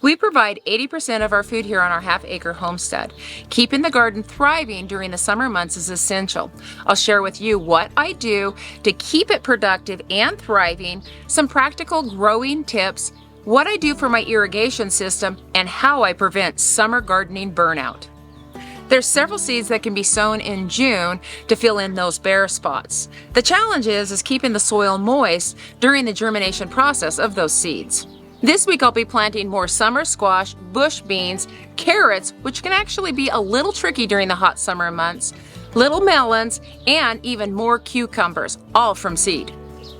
We provide 80% of our food here on our half-acre homestead. Keeping the garden thriving during the summer months is essential. I'll share with you what I do to keep it productive and thriving, some practical growing tips, what I do for my irrigation system, and how I prevent summer gardening burnout. There's several seeds that can be sown in June to fill in those bare spots. The challenge is keeping the soil moist during the germination process of those seeds. This week I'll be planting more summer squash, bush beans, carrots, which can actually be a little tricky during the hot summer months, little melons, and even more cucumbers, all from seed.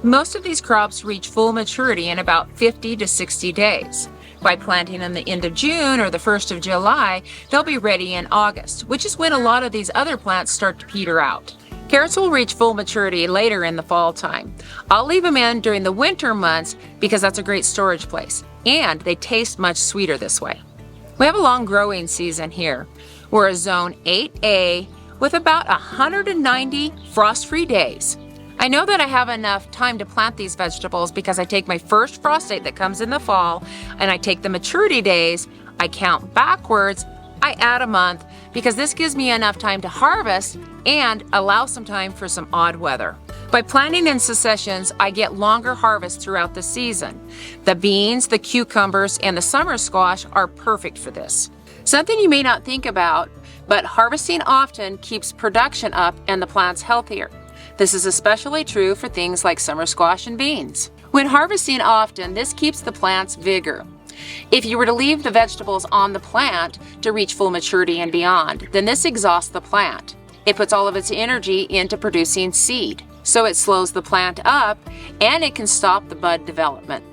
Most of these crops reach full maturity in about 50 to 60 days. By planting in the end of June or the 1st of July, they'll be ready in August, which is when a lot of these other plants start to peter out. Carrots will reach full maturity later in the fall time. I'll leave them in during the winter months because that's a great storage place, and they taste much sweeter this way. We have a long growing season here. We're a zone 8A with about 190 frost-free days. I know that I have enough time to plant these vegetables because I take my first frost date that comes in the fall and I take the maturity days, I count backwards, I add a month because this gives me enough time to harvest and allow some time for some odd weather. By planting in successions, I get longer harvests throughout the season. The beans, the cucumbers, and the summer squash are perfect for this. Something you may not think about, but harvesting often keeps production up and the plants healthier. This is especially true for things like summer squash and beans. When harvesting often, this keeps the plant's vigor. If you were to leave the vegetables on the plant to reach full maturity and beyond, then this exhausts the plant. It puts all of its energy into producing seed, so it slows the plant up and it can stop the bud development.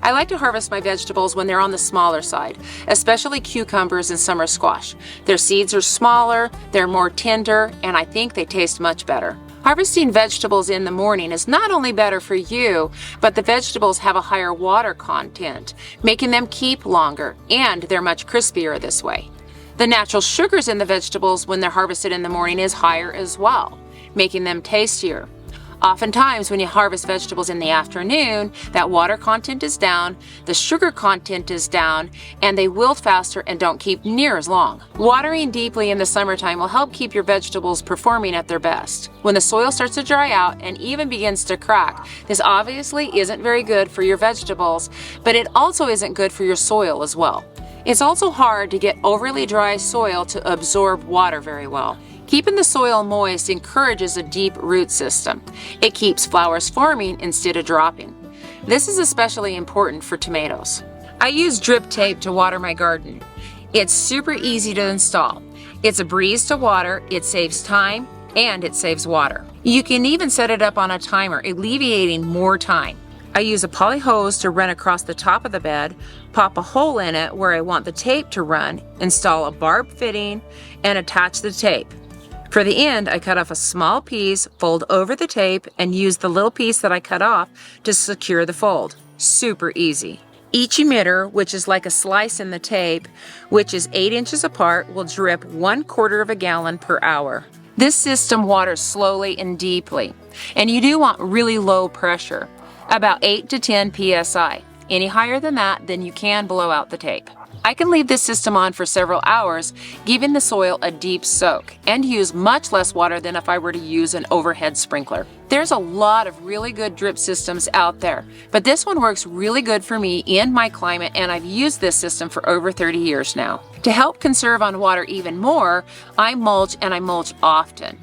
I like to harvest my vegetables when they're on the smaller side, especially cucumbers and summer squash. Their seeds are smaller, they're more tender, and I think they taste much better. Harvesting vegetables in the morning is not only better for you, but the vegetables have a higher water content, making them keep longer, and they're much crispier this way. The natural sugars in the vegetables when they're harvested in the morning is higher as well, making them tastier. Oftentimes, when you harvest vegetables in the afternoon, that water content is down, the sugar content is down, and they wilt faster and don't keep near as long. Watering deeply in the summertime will help keep your vegetables performing at their best. When the soil starts to dry out and even begins to crack, this obviously isn't very good for your vegetables, but it also isn't good for your soil as well. It's also hard to get overly dry soil to absorb water very well. Keeping the soil moist encourages a deep root system. It keeps flowers forming instead of dropping. This is especially important for tomatoes. I use drip tape to water my garden. It's super easy to install. It's a breeze to water, it saves time, and it saves water. You can even set it up on a timer, alleviating more time. I use a poly hose to run across the top of the bed, pop a hole in it where I want the tape to run, install a barb fitting, and attach the tape. For the end, I cut off a small piece, fold over the tape, and use the little piece that I cut off to secure the fold. Super easy. Each emitter, which is like a slice in the tape, which is 8 inches apart, will drip 1/4 of a gallon per hour. This system waters slowly and deeply, and you do want really low pressure, about 8 to 10 psi. Any higher than that, then you can blow out the tape. I can leave this system on for several hours, giving the soil a deep soak, and use much less water than if I were to use an overhead sprinkler. There's a lot of really good drip systems out there, but this one works really good for me in my climate, and I've used this system for over 30 years now. To help conserve on water even more, I mulch, and I mulch often.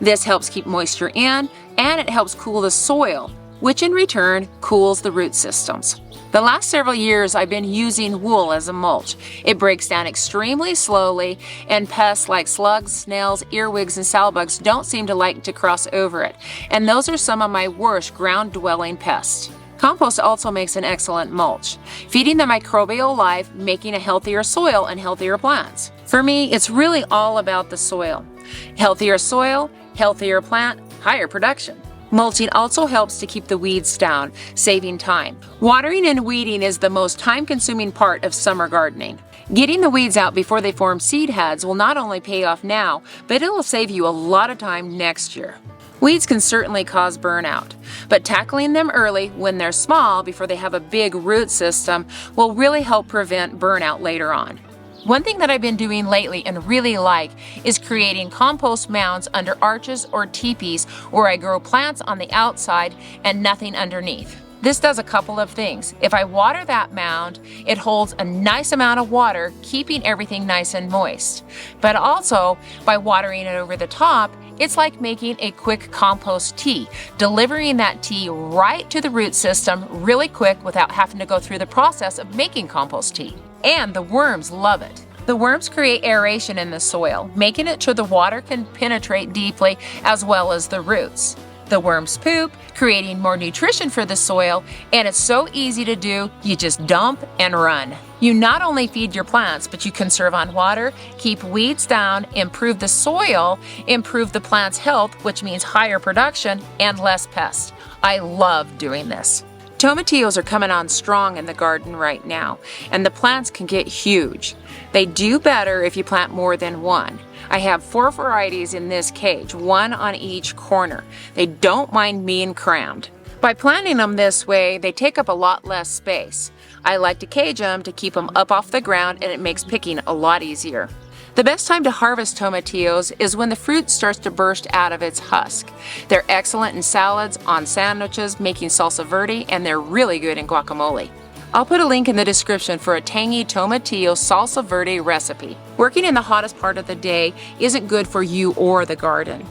This helps keep moisture in, and it helps cool the soil, which in return cools the root systems. The last several years I've been using wool as a mulch. It breaks down extremely slowly, and pests like slugs, snails, earwigs, and sow-bugs don't seem to like to cross over it, and those are some of my worst ground-dwelling pests. Compost also makes an excellent mulch, feeding the microbial life, making a healthier soil and healthier plants. For me, it's really all about the soil. Healthier soil, healthier plant, higher production. Mulching also helps to keep the weeds down, saving time. Watering and weeding is the most time-consuming part of summer gardening. Getting the weeds out before they form seed heads will not only pay off now, but it'll save you a lot of time next year. Weeds can certainly cause burnout, but tackling them early when they're small before they have a big root system will really help prevent burnout later on. One thing that I've been doing lately and really like is creating compost mounds under arches or teepees where I grow plants on the outside and nothing underneath. This does a couple of things. If I water that mound, it holds a nice amount of water, keeping everything nice and moist. But also, by watering it over the top, it's like making a quick compost tea, delivering that tea right to the root system really quick without having to go through the process of making compost tea. And the worms love it. The worms create aeration in the soil, making it so the water can penetrate deeply as well as the roots. The worms poop, creating more nutrition for the soil, and it's so easy to do, you just dump and run. You not only feed your plants, but you conserve on water, keep weeds down, improve the soil, improve the plant's health, which means higher production and less pests. I love doing this. Tomatillos are coming on strong in the garden right now, and the plants can get huge. They do better if you plant more than one. I have 4 varieties in this cage, 1 on each corner. They don't mind being crammed. By planting them this way, they take up a lot less space. I like to cage them to keep them up off the ground, and it makes picking a lot easier. The best time to harvest tomatillos is when the fruit starts to burst out of its husk. They're excellent in salads, on sandwiches, making salsa verde, and they're really good in guacamole. I'll put a link in the description for a tangy tomatillo salsa verde recipe. Working in the hottest part of the day isn't good for you or the garden.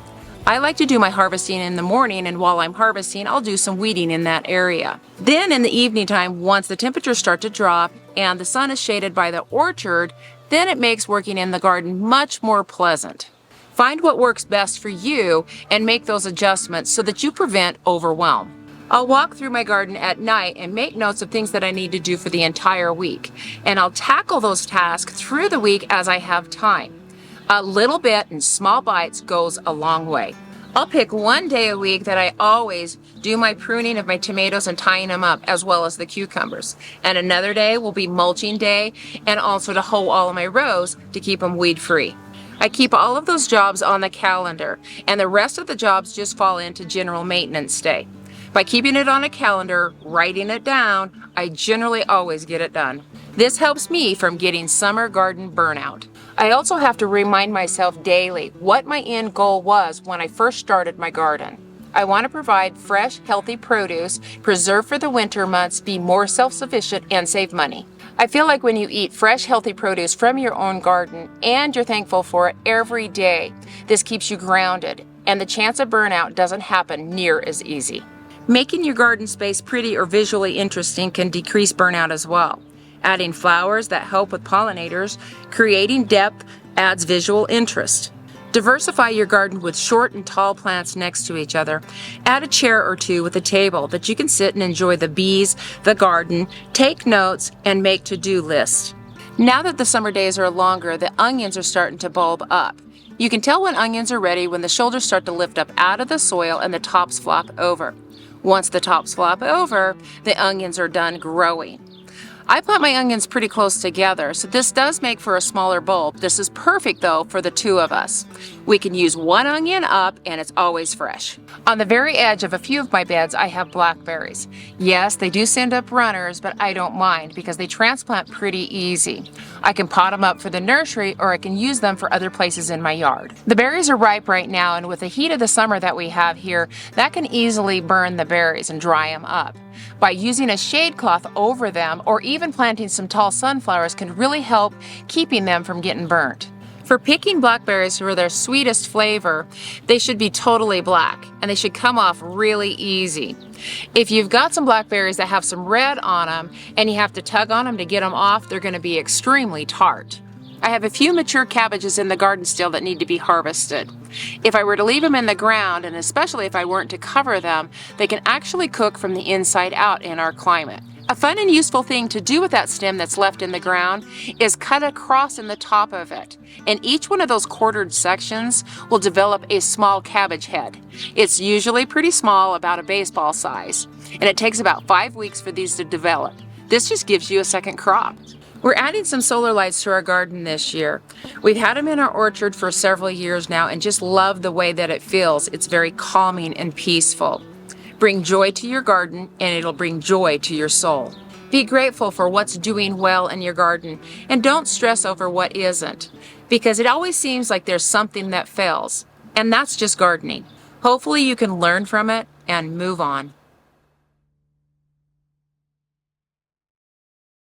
I like to do my harvesting in the morning, and while I'm harvesting, I'll do some weeding in that area. Then in the evening time, once the temperatures start to drop and the sun is shaded by the orchard, then it makes working in the garden much more pleasant. Find what works best for you and make those adjustments so that you prevent overwhelm. I'll walk through my garden at night and make notes of things that I need to do for the entire week, and I'll tackle those tasks through the week as I have time. A little bit in small bites goes a long way. I'll pick one day a week that I always do my pruning of my tomatoes and tying them up, as well as the cucumbers. And another day will be mulching day, and also to hoe all of my rows to keep them weed free. I keep all of those jobs on the calendar, and the rest of the jobs just fall into general maintenance day. By keeping it on a calendar, writing it down, I generally always get it done. This helps me from getting summer garden burnout. I also have to remind myself daily what my end goal was when I first started my garden. I want to provide fresh, healthy produce, preserve for the winter months, be more self-sufficient, and save money. I feel like when you eat fresh, healthy produce from your own garden and you're thankful for it every day, this keeps you grounded, and the chance of burnout doesn't happen near as easy. Making your garden space pretty or visually interesting can decrease burnout as well. Adding flowers that help with pollinators, creating depth adds visual interest. Diversify your garden with short and tall plants next to each other. Add a chair or two with a table that you can sit and enjoy the bees, the garden, take notes, and make to-do lists. Now that the summer days are longer, the onions are starting to bulb up. You can tell when onions are ready when the shoulders start to lift up out of the soil and the tops flop over. Once the tops flop over, the onions are done growing. I plant my onions pretty close together, so this does make for a smaller bulb. This is perfect though for the 2 of us. We can use 1 onion up and it's always fresh. On the very edge of a few of my beds, I have blackberries. Yes, they do send up runners, but I don't mind because they transplant pretty easy. I can pot them up for the nursery, or I can use them for other places in my yard. The berries are ripe right now, and with the heat of the summer that we have here, that can easily burn the berries and dry them up. By using a shade cloth over them, or even planting some tall sunflowers, can really help keeping them from getting burnt. For picking blackberries for their sweetest flavor, they should be totally black, and they should come off really easy. If you've got some blackberries that have some red on them, and you have to tug on them to get them off, they're going to be extremely tart. I have a few mature cabbages in the garden still that need to be harvested. If I were to leave them in the ground, and especially if I weren't to cover them, they can actually cook from the inside out in our climate. A fun and useful thing to do with that stem that's left in the ground is cut a cross in the top of it, and each one of those quartered sections will develop a small cabbage head. It's usually pretty small, about a baseball size, and it takes about 5 weeks for these to develop. This just gives you a second crop. We're adding some solar lights to our garden this year. We've had them in our orchard for several years now and just love the way that it feels. It's very calming and peaceful. Bring joy to your garden and it'll bring joy to your soul. Be grateful for what's doing well in your garden and don't stress over what isn't, because it always seems like there's something that fails, and that's just gardening. Hopefully you can learn from it and move on.